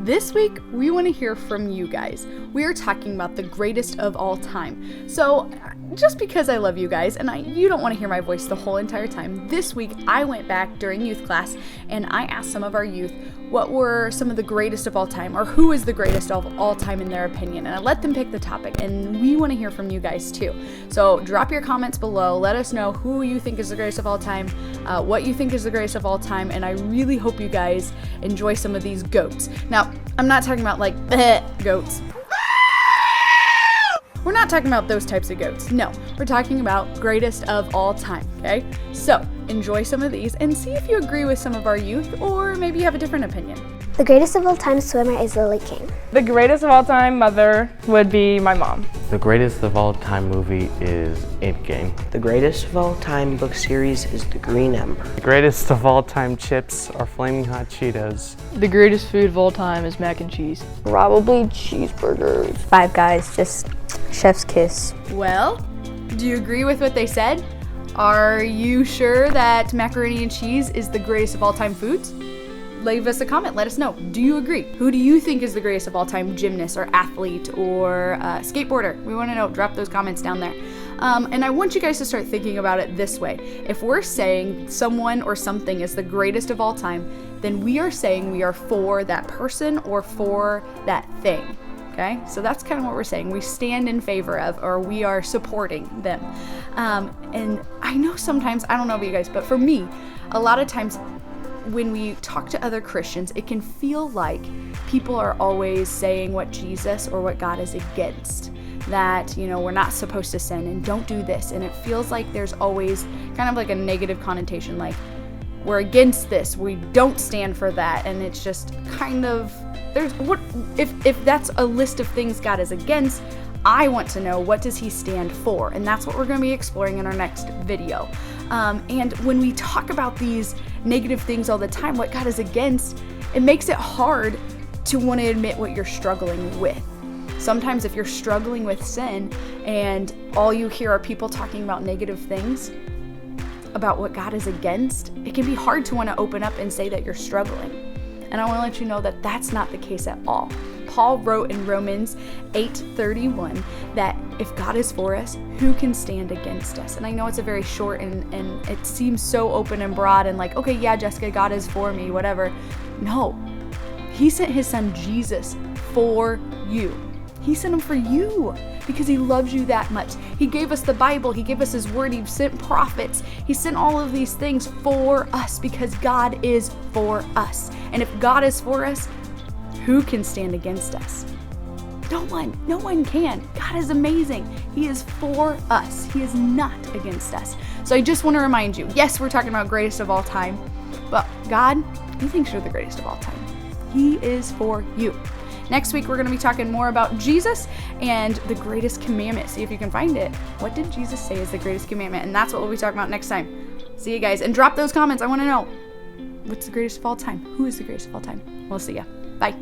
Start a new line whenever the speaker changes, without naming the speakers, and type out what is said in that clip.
This week, we want to hear from you guys. We are talking about the greatest of all time. So, just because I love you guys, and you don't want to hear my voice the whole entire time, this week I went back during youth class and I asked some of our youth what were some of the greatest of all time, or who is the greatest of all time in their opinion, and I let them pick the topic, and we want to hear from you guys too. So drop your comments below, let us know who you think is the greatest of all time, what you think is the greatest of all time, and I really hope you guys enjoy some of these goats. Now, I'm not talking about like goats. We're not talking about those types of goats. No, we're talking about greatest of all time, okay? So, enjoy some of these and see if you agree with some of our youth, or maybe you have a different opinion.
The greatest of all time swimmer is Lily King.
The greatest of all time mother would be my mom.
The greatest of all time movie is Ape Game.
The greatest of all time book series is The Green Ember.
The greatest of all time chips are Flaming Hot Cheetos.
The greatest food of all time is mac and cheese.
Probably cheeseburgers.
Five Guys, just chef's kiss.
Well, do you agree with what they said? Are you sure that macaroni and cheese is the greatest of all time foods? Leave us a comment, let us know. Do you agree? Who do you think is the greatest of all time gymnast or athlete or skateboarder? We want to know. Drop those comments down there. And I want you guys to start thinking about it this way. If we're saying someone or something is the greatest of all time, then we are saying we are for that person or for that thing. Okay? So that's kind of what we're saying. We stand in favor of, or we are supporting them. And I know sometimes, I don't know about you guys, but for me, a lot of times when we talk to other Christians, it can feel like people are always saying what Jesus or what God is against. That, we're not supposed to sin and don't do this. And it feels like there's always kind of like a negative connotation, like we're against this, we don't stand for that. And it's just kind of, if that's a list of things God is against, I want to know, what does he stand for? And that's what we're going to be exploring in our next video. And when we talk about these negative things all the time, what God is against, it makes it hard to want to admit what you're struggling with. Sometimes if you're struggling with sin and all you hear are people talking about negative things, about what God is against, it can be hard to want to open up and say that you're struggling. And I want to let you know that that's not the case at all. Paul wrote in Romans 8:31 that if God is for us, who can stand against us? And I know it's a very short and it seems so open and broad and like, okay, yeah, Jessica, God is for me, whatever. No, he sent his son Jesus for you. He sent him for you because he loves you that much. He gave us the Bible. He gave us his word. He sent prophets. He sent all of these things for us because God is for us. And if God is for us, who can stand against us? No one can. God is amazing. He is for us. He is not against us. So I just want to remind you, yes, we're talking about greatest of all time, but God, he thinks you're the greatest of all time. He is for you. Next week, we're going to be talking more about Jesus and the greatest commandment. See if you can find it. What did Jesus say is the greatest commandment? And that's what we'll be talking about next time. See you guys. And drop those comments. I want to know, what's the greatest of all time? Who is the greatest of all time? We'll see ya. Bye.